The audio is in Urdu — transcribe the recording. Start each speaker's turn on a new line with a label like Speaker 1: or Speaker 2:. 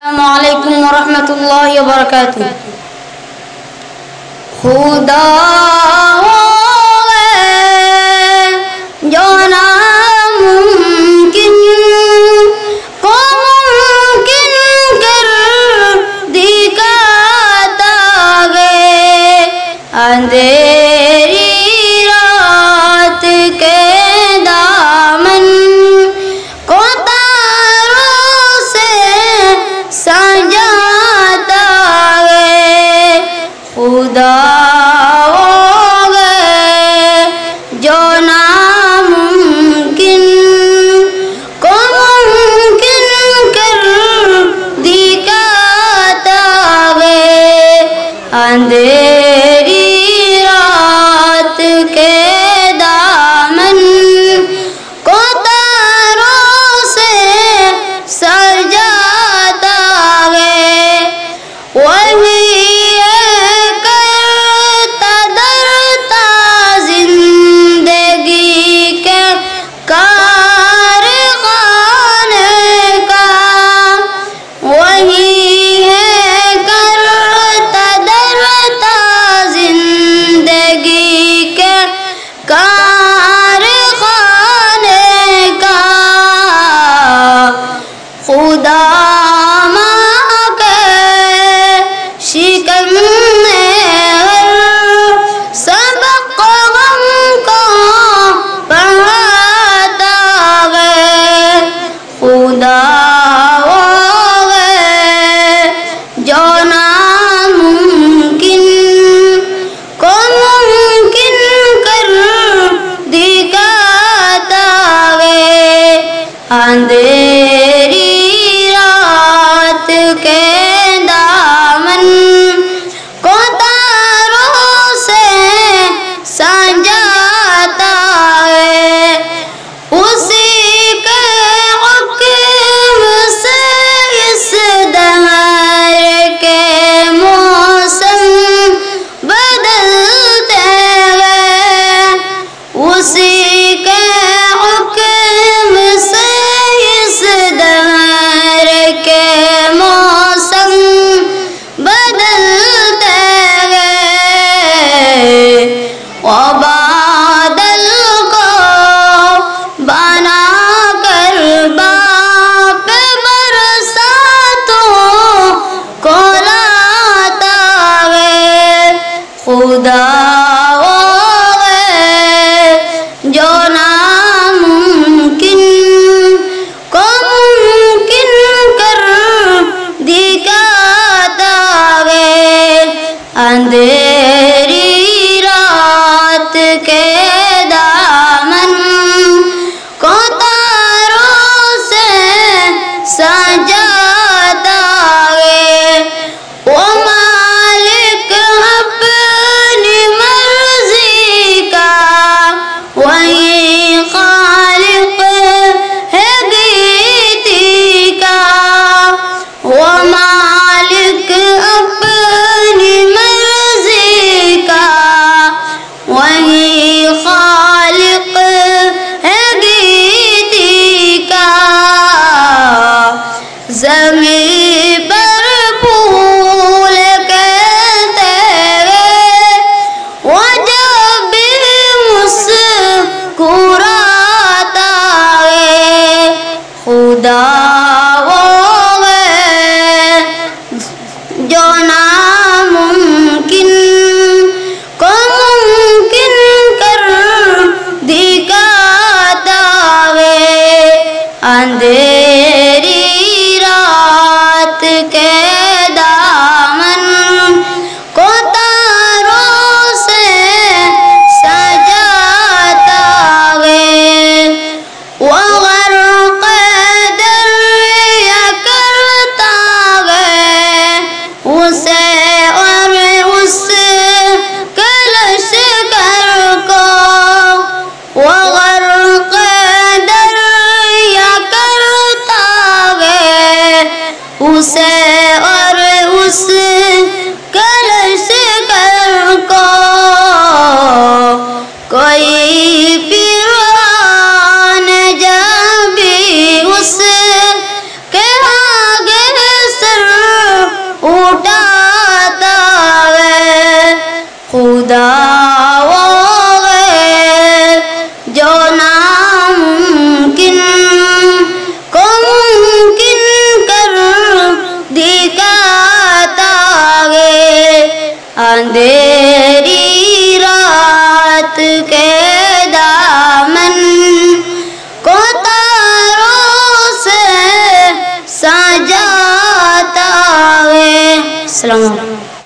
Speaker 1: السلام علیکم ورحمۃ اللہ وبرکاتہ۔ خدا ہوگے جو ناممکن کو ممکن کر دکھاتا ہے، اندھیری رات کے دامن کو تاروں سے سجاتا ہے۔ خدا ہوگے جو ناممکن کو ممکن کر دکھاتا ہے، اندھیری رات کے دامن کو تاروں سے سجاتا ہے۔ وہی کرتا درتا زندگی کے کارخانے کا، وہی ہے کرتا درتا زندگی کے کارخانے کا۔ خدا ماں کے شکم میں ہر سبق غم کو پڑھاتا ہے۔ خدا ہوگے جو ناممکن کو ممکن کر دکھاتا ہے، اندھیری رات کے دامن کو تاروں سے سجاتا ہے۔ اسی کے حکم سے اس دہر کے موسم بدلتے ہیں، اسی کے حکم سے اس دہر کے موسم بدلتے ہیں۔ بادل کو بنا کر باپ برساتوں کو لاتا ہے۔ خدا ہوگے جو ناممکن کو ممکن کر دکھاتا ہے، اندھیری رات کے دامن کو تاروں سے سجاتا ہے۔ وہ مالک اپنی مرضی کا، وہی خالق ہے گیتی کا۔ وہ مالک اپنی مرضی کا، وہی خالق ہے گیتی کا۔ زمین پر پھول کھلتے ہیں، وہ جب بھی مسکراتا ہے۔ خدا ہوگے جو ناممکن کو ممکن کر دکھاتا ہے، اندھیری رات کے دامن کو تاروں سے سجاتا ہے۔ وہ غرق دریا کرتا ہے اسے اور اس کلش کر کو، وہ غرق دریا کرتا ہے اسے اور اس کلش کر کو۔